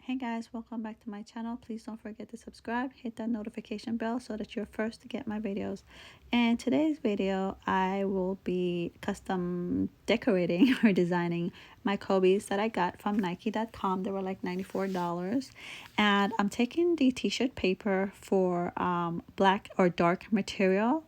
Hey guys, welcome back to my channel. Please don't forget to subscribe, hit that notification bell so that you're first to get my videos. In today's video, I will be custom decorating or designing my Kobe's that I got from Nike.com. They were like $94. And I'm taking the t-shirt paper for black or dark material,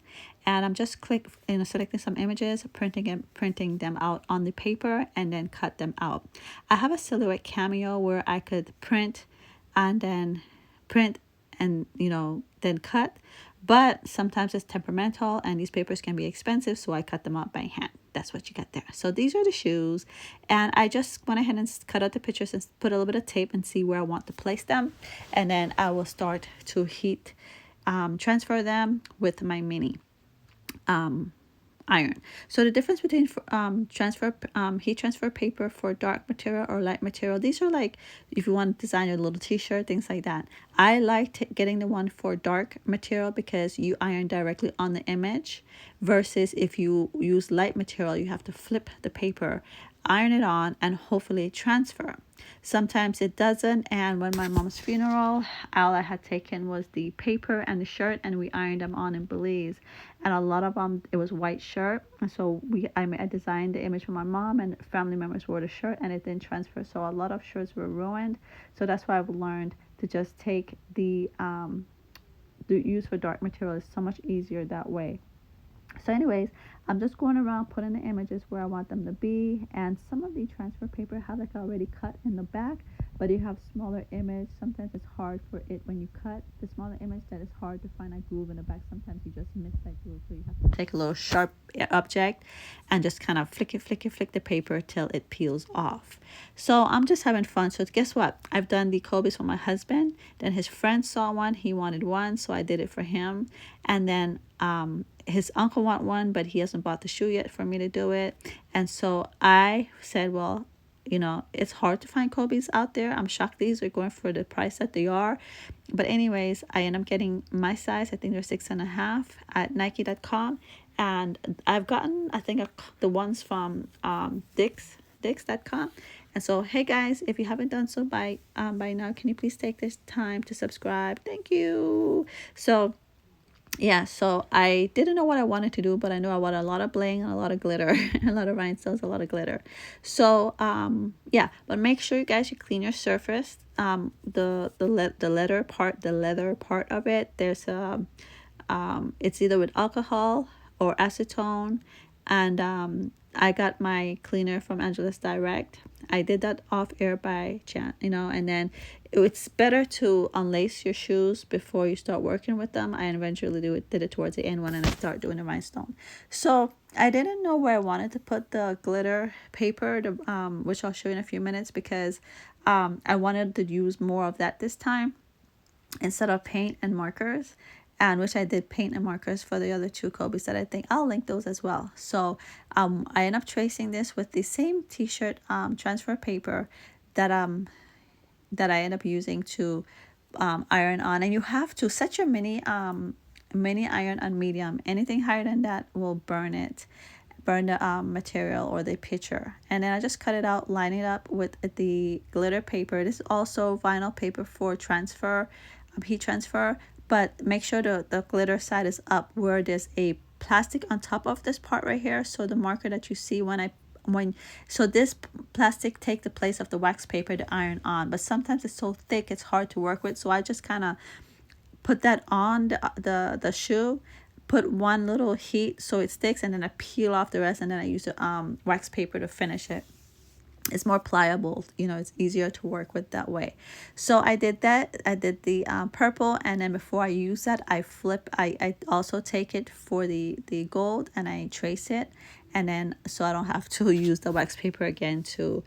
and I'm just selecting some images, printing them out on the paper, and then cut them out. I have a silhouette cameo where I could print and then print and then cut, but sometimes it's temperamental and these papers can be expensive, so I cut them out by hand. That's what you get there. So these are the shoes, and I just went ahead and cut out the pictures and put a little bit of tape and see where I want to place them, and then I will start to heat transfer them with my mini iron. So the difference between heat transfer paper for dark material or light material, these are like if you want to design a little t-shirt, things like that. I like getting the one for dark material because you iron directly on the image, versus if you use light material, you have to flip the paper, iron it on, and hopefully transfer. Sometimes it doesn't, and when my mom's funeral, all I had taken was the paper and the shirt, and we ironed them on in Belize. And a lot of them, it was white shirt, and so I designed the image for my mom, and family members wore the shirt, and it didn't transfer, so a lot of shirts were ruined. So that's why I've learned to just take the use for dark material is so much easier that way. So anyways, I'm just going around putting the images where I want them to be, and some of the transfer paper have like already cut in the back, but you have smaller image. Sometimes it's hard for it when you cut the smaller image, that it's hard to find a groove in the back. Sometimes you just miss that groove, so you have to take a little sharp object and just kind of flick the paper till it peels off. So I'm just having fun. So guess what? I've done the Kobe's for my husband. Then his friend saw one. He wanted one, so I did it for him. And then his uncle want one, but he hasn't bought the shoe yet for me to do it. And so I said, well, it's hard to find Kobe's out there. I'm shocked these are going for the price that they are. But anyways, I end up getting my size. I think they're 6.5 at Nike.com. And I've gotten, I think, the ones from Dix.com. And so, hey guys, if you haven't done so by now, can you please take this time to subscribe? Thank you. So yeah, so I didn't know what I wanted to do, but I knew I wanted a lot of bling and a lot of glitter, a lot of rhinestones, a lot of glitter. So yeah, but make sure you guys clean your surface. The leather part of it, there's it's either with alcohol or acetone, and I got my cleaner from Angelus Direct. I did that off air by chance, and then it's better to unlace your shoes before you start working with them. I eventually did it towards the end when I start doing the rhinestone. So I didn't know where I wanted to put the glitter paper, which I'll show you in a few minutes, because I wanted to use more of that this time instead of paint and markers, and which I did paint and markers for the other two Kobe's that I think I'll link those as well. So I end up tracing this with the same t-shirt transfer paper that I end up using to iron on. And you have to set your mini iron on medium. Anything higher than that will burn the material or the picture. And then I just cut it out, line it up with the glitter paper. This is also vinyl paper for transfer, heat transfer, but make sure the glitter side is up where there's a plastic on top of this part right here. So the marker that you see so this plastic take the place of the wax paper to iron on, but sometimes it's so thick it's hard to work with. So I just kind of put that on the shoe, put one little heat so it sticks, and then I peel off the rest, and then I use the wax paper to finish it. It's more pliable, it's easier to work with that way. So I did that. I did the purple, and then before I use that, I also take it for the gold, and I trace it, and then so I don't have to use the wax paper again to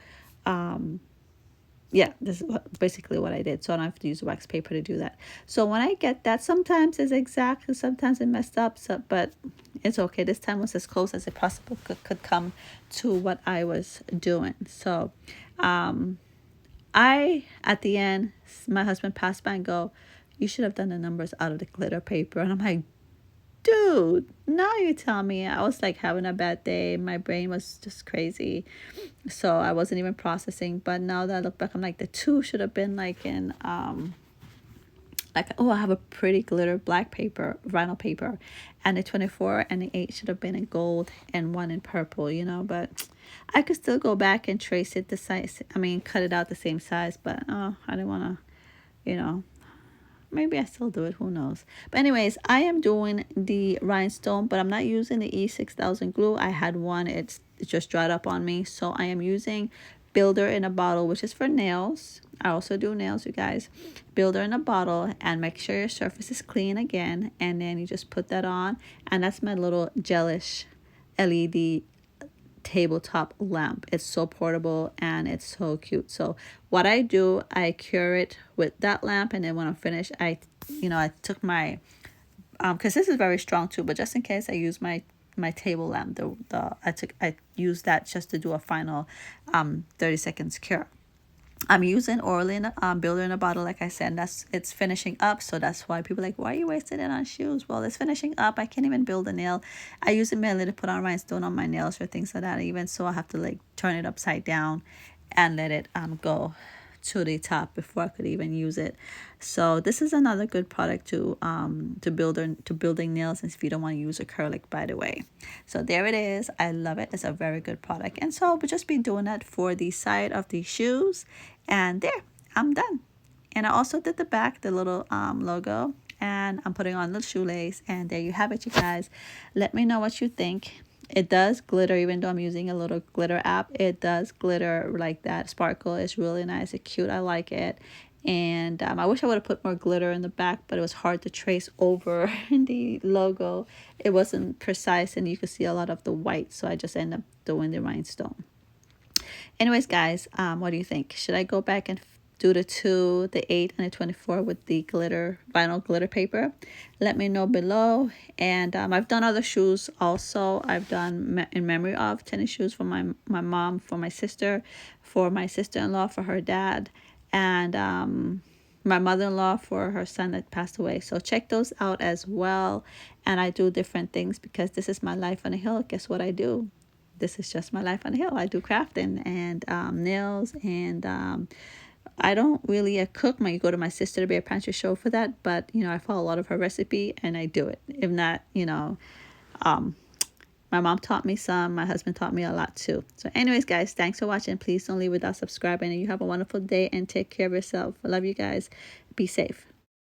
yeah, this is basically what I did. So I don't have to use wax paper to do that. So when I get that, sometimes it's exact and sometimes it messed up, but it's okay. This time was as close as it possibly could come to what I was doing. So at the end, my husband passed by and go, you should have done the numbers out of the glitter paper. And I'm like, Dude, now you tell me. I was like having a bad day. My brain was just crazy. So I wasn't even processing. But now that I look back, I'm like, the two should have been like in like, oh, I have a pretty glitter black paper, vinyl paper, and the 24 and the 8 should have been in gold and one in purple, you know. But I could still go back and trace it the size. I mean, cut it out the same size, but I didn't want to, you know. Maybe I still do it, who knows. But anyways, I am doing the rhinestone, but I'm not using the E6000 glue. I had one, it just dried up on me. So I am using Builder in a Bottle, which is for nails. I also do nails, you guys. Builder in a bottle, and make sure your surface is clean again. And then you just put that on. And that's my little gelish LED tabletop lamp. It's so portable and it's so cute. So what I do, I cure it with that lamp, and then when I'm finished, I took my because this is very strong too, but just in case, I use my table lamp. I used that just to do a final 30 seconds cure. I'm using oil in Builder in a Bottle, like I said. It's finishing up, so that's why people are like, why are you wasting it on shoes? Well, it's finishing up. I can't even build a nail. I use it mainly to put on rhinestone on my nails or things like that. Even so, I have to like turn it upside down and let it go to the top before I could even use it. So this is another good product to building nails, and if you don't want to use acrylic, by the way. So there it is. I love it. It's a very good product. And so we'll just be doing that for the side of the shoes, and there, I'm done. And I also did the back, the little logo, and I'm putting on the shoelace, and there you have it, you guys. Let me know what you think. It does glitter, even though I'm using a little glitter app. It does glitter like that. Sparkle is really nice. It's cute. I like it. And I wish I would have put more glitter in the back, but it was hard to trace over the logo. It wasn't precise, and you could see a lot of the white. So I just ended up doing the rhinestone. Anyways, guys, what do you think? Should I go back and do the 2, the 8, and the 24 with the vinyl glitter paper? Let me know below. And I've done other shoes also. I've done in memory of tennis shoes for my mom, for my sister, for my sister-in-law, for her dad, and my mother-in-law for her son that passed away. So check those out as well. And I do different things because this is my life on the hill. Guess what I do? This is just my life on the hill. I do crafting and nails, and I don't really cook. You go to my sister to be a pantry show for that, but I follow a lot of her recipe and I do it. If not, my mom taught me some. My husband taught me a lot too. So anyways, guys, thanks for watching. Please don't leave without subscribing, and you have a wonderful day and take care of yourself. I love you guys. Be safe.